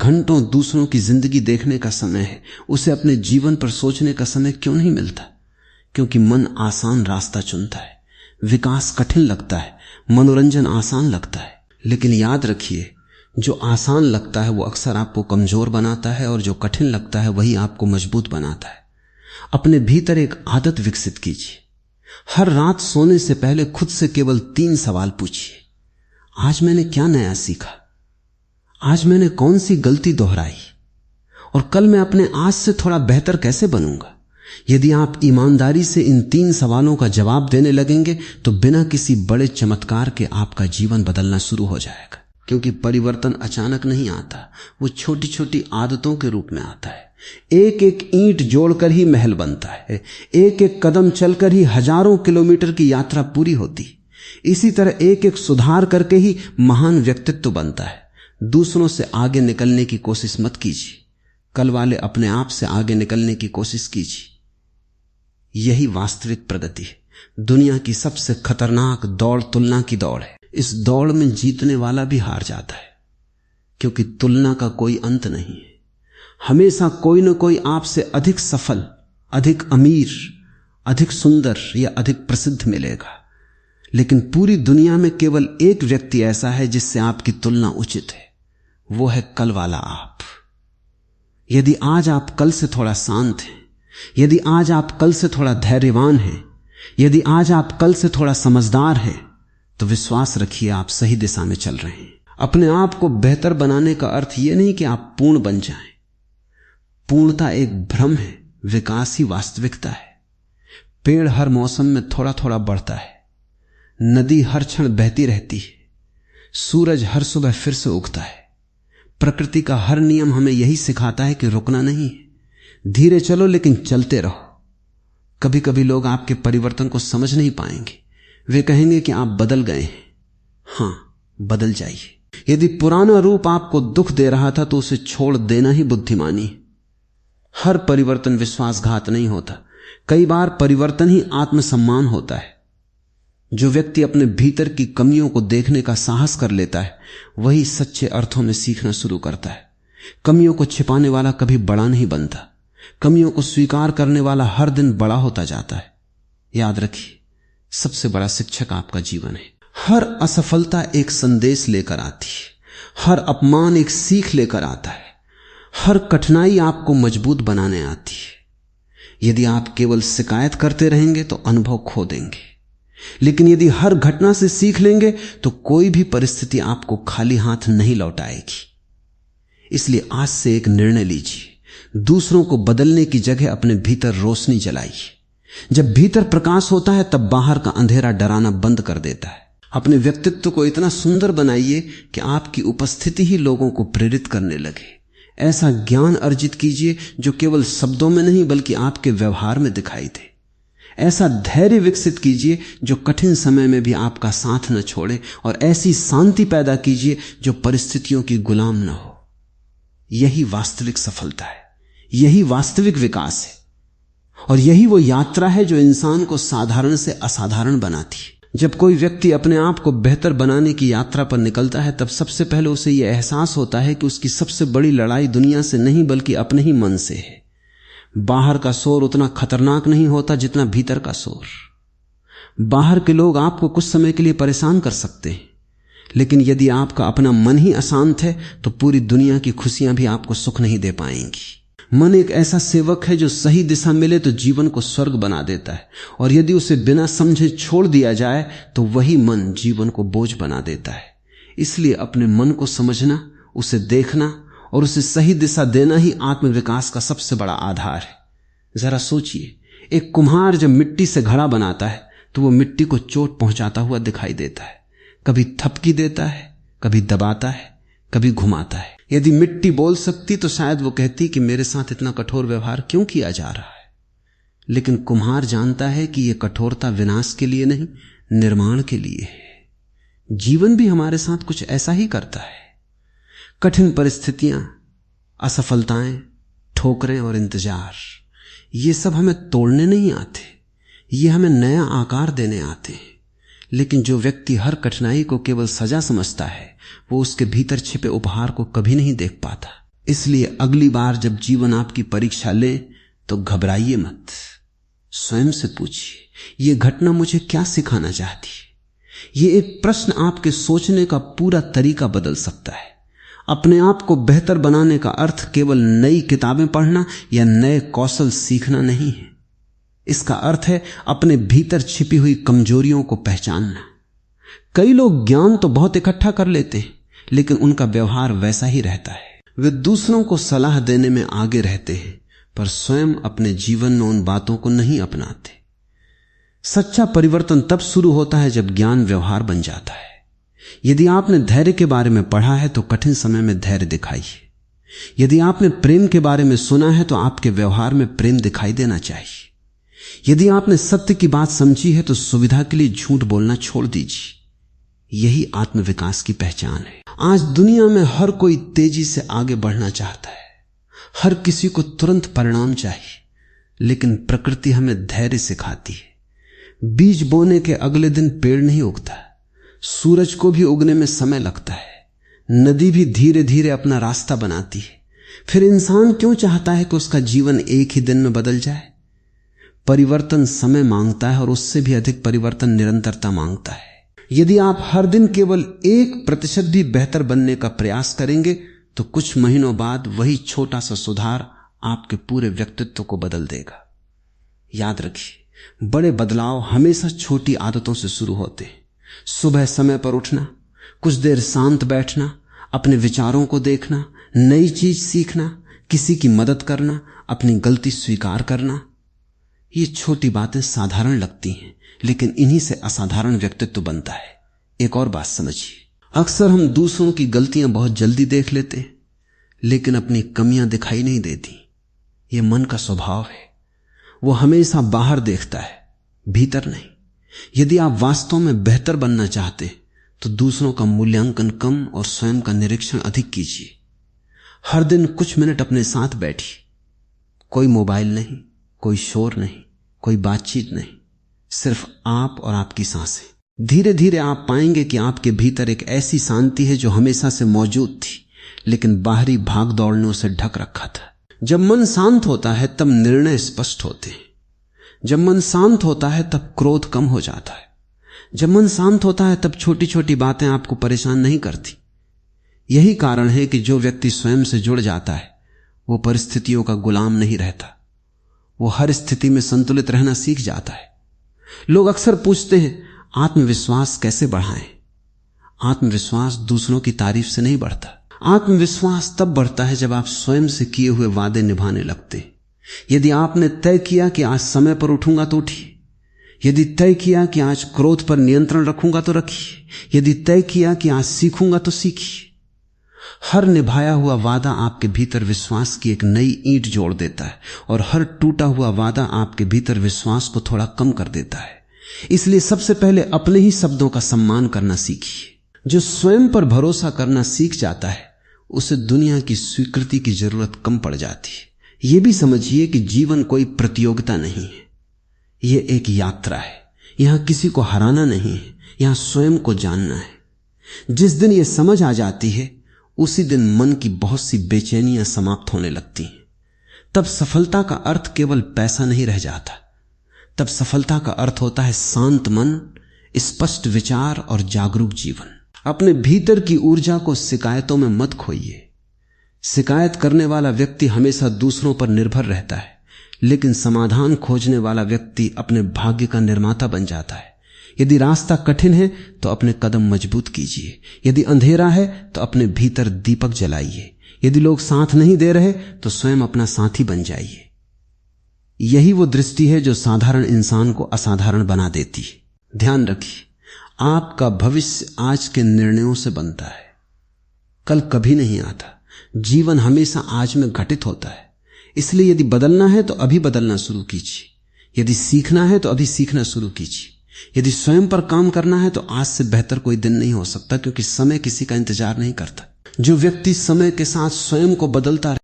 घंटों दूसरों की जिंदगी देखने का समय है, उसे अपने जीवन पर सोचने का समय क्यों नहीं मिलता? क्योंकि मन आसान रास्ता चुनता है, विकास कठिन लगता है, मनोरंजन आसान लगता है। लेकिन याद रखिए, जो आसान लगता है वो अक्सर आपको कमजोर बनाता है, और जो कठिन लगता है वही आपको मजबूत बनाता है। अपने भीतर एक आदत विकसित कीजिए। हर रात सोने से पहले खुद से केवल 3 सवाल पूछिए। आज मैंने क्या नया सीखा? आज मैंने कौन सी गलती दोहराई? और कल मैं अपने आज से थोड़ा बेहतर कैसे बनूंगा? यदि आप ईमानदारी से इन 3 सवालों का जवाब देने लगेंगे तो बिना किसी बड़े चमत्कार के आपका जीवन बदलना शुरू हो जाएगा। क्योंकि परिवर्तन अचानक नहीं आता, वो छोटी छोटी आदतों के रूप में आता है। एक एक ईंट जोड़कर ही महल बनता है, एक एक कदम चलकर ही हजारों किलोमीटर की यात्रा पूरी होती। इसी तरह एक एक सुधार करके ही महान व्यक्तित्व बनता है। दूसरों से आगे निकलने की कोशिश मत कीजिए, कल वाले अपने आप से आगे निकलने की कोशिश कीजिए। यही वास्तविक प्रगति है। दुनिया की सबसे खतरनाक दौड़ तुलना की दौड़ है। इस दौड़ में जीतने वाला भी हार जाता है, क्योंकि तुलना का कोई अंत नहीं है। हमेशा कोई न कोई आपसे अधिक सफल, अधिक अमीर, अधिक सुंदर या अधिक प्रसिद्ध मिलेगा। लेकिन पूरी दुनिया में केवल एक व्यक्ति ऐसा है जिससे आपकी तुलना उचित है, वो है कल वाला आप। यदि आज आप कल से थोड़ा शांत हैं, यदि आज आप कल से थोड़ा धैर्यवान हैं, यदि आज आप कल से थोड़ा समझदार हैं, तो विश्वास रखिए आप सही दिशा में चल रहे हैं। अपने आप को बेहतर बनाने का अर्थ यह नहीं कि आप पूर्ण बन जाएं। पूर्णता एक भ्रम है, विकास ही वास्तविकता है। पेड़ हर मौसम में थोड़ा थोड़ा बढ़ता है, नदी हर क्षण बहती रहती है, सूरज हर सुबह फिर से उगता है। प्रकृति का हर नियम हमें यही सिखाता है कि रुकना नहीं है, धीरे चलो लेकिन चलते रहो। कभी कभी लोग आपके परिवर्तन को समझ नहीं पाएंगे, वे कहेंगे कि आप बदल गए हैं। हां, बदल जाइए। यदि पुराना रूप आपको दुख दे रहा था तो उसे छोड़ देना ही बुद्धिमानी है। हर परिवर्तन विश्वासघात नहीं होता, कई बार परिवर्तन ही आत्मसम्मान होता है। जो व्यक्ति अपने भीतर की कमियों को देखने का साहस कर लेता है, वही सच्चे अर्थों में सीखना शुरू करता है। कमियों को छिपाने वाला कभी बड़ा नहीं बनता, कमियों को स्वीकार करने वाला हर दिन बड़ा होता जाता है। याद रखिए, सबसे बड़ा शिक्षक आपका जीवन है। हर असफलता एक संदेश लेकर आती है, हर अपमान एक सीख लेकर आता है, हर कठिनाई आपको मजबूत बनाने आती है। यदि आप केवल शिकायत करते रहेंगे तो अनुभव खो देंगे, लेकिन यदि हर घटना से सीख लेंगे तो कोई भी परिस्थिति आपको खाली हाथ नहीं लौटाएगी। इसलिए आज से एक निर्णय लीजिए, दूसरों को बदलने की जगह अपने भीतर रोशनी जलाइए। जब भीतर प्रकाश होता है तब बाहर का अंधेरा डराना बंद कर देता है। अपने व्यक्तित्व को इतना सुंदर बनाइए कि आपकी उपस्थिति ही लोगों को प्रेरित करने लगे। ऐसा ज्ञान अर्जित कीजिए जो केवल शब्दों में नहीं बल्कि आपके व्यवहार में दिखाई दे। ऐसा धैर्य विकसित कीजिए जो कठिन समय में भी आपका साथ न छोड़े, और ऐसी शांति पैदा कीजिए जो परिस्थितियों की गुलाम न हो। यही वास्तविक सफलता है, यही वास्तविक विकास है, और यही वो यात्रा है जो इंसान को साधारण से असाधारण बनाती है। जब कोई व्यक्ति अपने आप को बेहतर बनाने की यात्रा पर निकलता है, तब सबसे पहले उसे यह एहसास होता है कि उसकी सबसे बड़ी लड़ाई दुनिया से नहीं बल्कि अपने ही मन से है। बाहर का शोर उतना खतरनाक नहीं होता जितना भीतर का शोर। बाहर के लोग आपको कुछ समय के लिए परेशान कर सकते हैं, लेकिन यदि आपका अपना मन ही अशांत है तो पूरी दुनिया की खुशियां भी आपको सुख नहीं दे पाएंगी। मन एक ऐसा सेवक है जो सही दिशा मिले तो जीवन को स्वर्ग बना देता है, और यदि उसे बिना समझे छोड़ दिया जाए तो वही मन जीवन को बोझ बना देता है। इसलिए अपने मन को समझना, उसे देखना और उसे सही दिशा देना ही आत्मविकास का सबसे बड़ा आधार है। जरा सोचिए, एक कुम्हार जब मिट्टी से घड़ा बनाता है तो वो मिट्टी को चोट पहुंचाता हुआ दिखाई देता है। कभी थपकी देता है, कभी दबाता है, कभी घुमाता है। यदि मिट्टी बोल सकती तो शायद वो कहती कि मेरे साथ इतना कठोर व्यवहार क्यों किया जा रहा है। लेकिन कुम्हार जानता है कि यह कठोरता विनाश के लिए नहीं, निर्माण के लिए है। जीवन भी हमारे साथ कुछ ऐसा ही करता है। कठिन परिस्थितियां, असफलताएं, ठोकरें और इंतजार, ये सब हमें तोड़ने नहीं आते, ये हमें नया आकार देने आते हैं। लेकिन जो व्यक्ति हर कठिनाई को केवल सजा समझता है, वो उसके भीतर छिपे उपहार को कभी नहीं देख पाता। इसलिए अगली बार जब जीवन आपकी परीक्षा ले तो घबराइए मत। स्वयं से पूछिए, यह घटना मुझे क्या सिखाना चाहती है। यह एक प्रश्न आपके सोचने का पूरा तरीका बदल सकता है। अपने आप को बेहतर बनाने का अर्थ केवल नई किताबें पढ़ना या नए कौशल सीखना नहीं है। इसका अर्थ है अपने भीतर छिपी हुई कमजोरियों को पहचानना। कई लोग ज्ञान तो बहुत इकट्ठा कर लेते हैं, लेकिन उनका व्यवहार वैसा ही रहता है। वे दूसरों को सलाह देने में आगे रहते हैं, पर स्वयं अपने जीवन में उन बातों को नहीं अपनाते। सच्चा परिवर्तन तब शुरू होता है जब ज्ञान व्यवहार बन जाता है। यदि आपने धैर्य के बारे में पढ़ा है तो कठिन समय में धैर्य दिखाइए। यदि आपने प्रेम के बारे में सुना है तो आपके व्यवहार में प्रेम दिखाई देना चाहिए। यदि आपने सत्य की बात समझी है तो सुविधा के लिए झूठ बोलना छोड़ दीजिए। यही आत्मविकास की पहचान है। आज दुनिया में हर कोई तेजी से आगे बढ़ना चाहता है, हर किसी को तुरंत परिणाम चाहिए, लेकिन प्रकृति हमें धैर्य सिखाती है। बीज बोने के अगले दिन पेड़ नहीं उगता, सूरज को भी उगने में समय लगता है, नदी भी धीरे धीरे अपना रास्ता बनाती है। फिर इंसान क्यों चाहता है कि उसका जीवन एक ही दिन में बदल जाए? परिवर्तन समय मांगता है और उससे भी अधिक परिवर्तन निरंतरता मांगता है। यदि आप हर दिन केवल 1% भी बेहतर बनने का प्रयास करेंगे तो कुछ महीनों बाद वही छोटा सा सुधार आपके पूरे व्यक्तित्व को बदल देगा। याद रखिए, बड़े बदलाव हमेशा छोटी आदतों से शुरू होते हैं। सुबह समय पर उठना, कुछ देर शांत बैठना, अपने विचारों को देखना, नई चीज सीखना, किसी की मदद करना, अपनी गलती स्वीकार करना। ये छोटी बातें साधारण लगती हैं, लेकिन इन्हीं से असाधारण व्यक्तित्व बनता है। एक और बात समझिए, अक्सर हम दूसरों की गलतियां बहुत जल्दी देख लेते हैं, लेकिन अपनी कमियां दिखाई नहीं देती। यह मन का स्वभाव है, वो हमेशा बाहर देखता है, भीतर नहीं। यदि आप वास्तव में बेहतर बनना चाहते तो दूसरों का मूल्यांकन कम और स्वयं का निरीक्षण अधिक कीजिए। हर दिन कुछ मिनट अपने साथ बैठिए। कोई मोबाइल नहीं, कोई शोर नहीं, कोई बातचीत नहीं, सिर्फ आप और आपकी सांसें। धीरे धीरे आप पाएंगे कि आपके भीतर एक ऐसी शांति है जो हमेशा से मौजूद थी, लेकिन बाहरी भाग दौड़ ने उसे ढक रखा था। जब मन शांत होता है तब निर्णय स्पष्ट होते हैं। जब मन शांत होता है तब क्रोध कम हो जाता है। जब मन शांत होता है तब छोटी छोटी बातें आपको परेशान नहीं करती। यही कारण है कि जो व्यक्ति स्वयं से जुड़ जाता है वो परिस्थितियों का गुलाम नहीं रहता, वो हर स्थिति में संतुलित रहना सीख जाता है। लोग अक्सर पूछते हैं, आत्मविश्वास कैसे बढ़ाएं? आत्मविश्वास दूसरों की तारीफ से नहीं बढ़ता। आत्मविश्वास तब बढ़ता है जब आप स्वयं से किए हुए वादे निभाने लगते। यदि आपने तय किया कि आज समय पर उठूंगा तो उठिए। यदि तय किया कि आज क्रोध पर नियंत्रण रखूंगा तो रखिए। यदि तय किया कि आज सीखूंगा तो सीखिए। हर निभाया हुआ वादा आपके भीतर विश्वास की एक नई ईंट जोड़ देता है, और हर टूटा हुआ वादा आपके भीतर विश्वास को थोड़ा कम कर देता है। इसलिए सबसे पहले अपने ही शब्दों का सम्मान करना सीखिए। जो स्वयं पर भरोसा करना सीख जाता है उसे दुनिया की स्वीकृति की जरूरत कम पड़ जाती है। यह भी समझिए कि जीवन कोई प्रतियोगिता नहीं है, यह एक यात्रा है। यहां किसी को हराना नहीं है, यहां स्वयं को जानना है। जिस दिन यह समझ आ जाती है उसी दिन मन की बहुत सी बेचैनियां समाप्त होने लगती हैं। तब सफलता का अर्थ केवल पैसा नहीं रह जाता, तब सफलता का अर्थ होता है शांत मन, स्पष्ट विचार और जागरूक जीवन। अपने भीतर की ऊर्जा को शिकायतों में मत खोइए। शिकायत करने वाला व्यक्ति हमेशा दूसरों पर निर्भर रहता है, लेकिन समाधान खोजने वाला व्यक्ति अपने भाग्य का निर्माता बन जाता है। यदि रास्ता कठिन है तो अपने कदम मजबूत कीजिए। यदि अंधेरा है तो अपने भीतर दीपक जलाइए। यदि लोग साथ नहीं दे रहे तो स्वयं अपना साथी बन जाइए। यही वो दृष्टि है जो साधारण इंसान को असाधारण बना देती है। ध्यान रखिए, आपका भविष्य आज के निर्णयों से बनता है, कल कभी नहीं आता। जीवन हमेशा आज में घटित होता है। इसलिए यदि बदलना है तो अभी बदलना शुरू कीजिए। यदि सीखना है तो अभी सीखना शुरू कीजिए। यदि स्वयं पर काम करना है तो आज से बेहतर कोई दिन नहीं हो सकता, क्योंकि समय किसी का इंतजार नहीं करता। जो व्यक्ति समय के साथ स्वयं को बदलता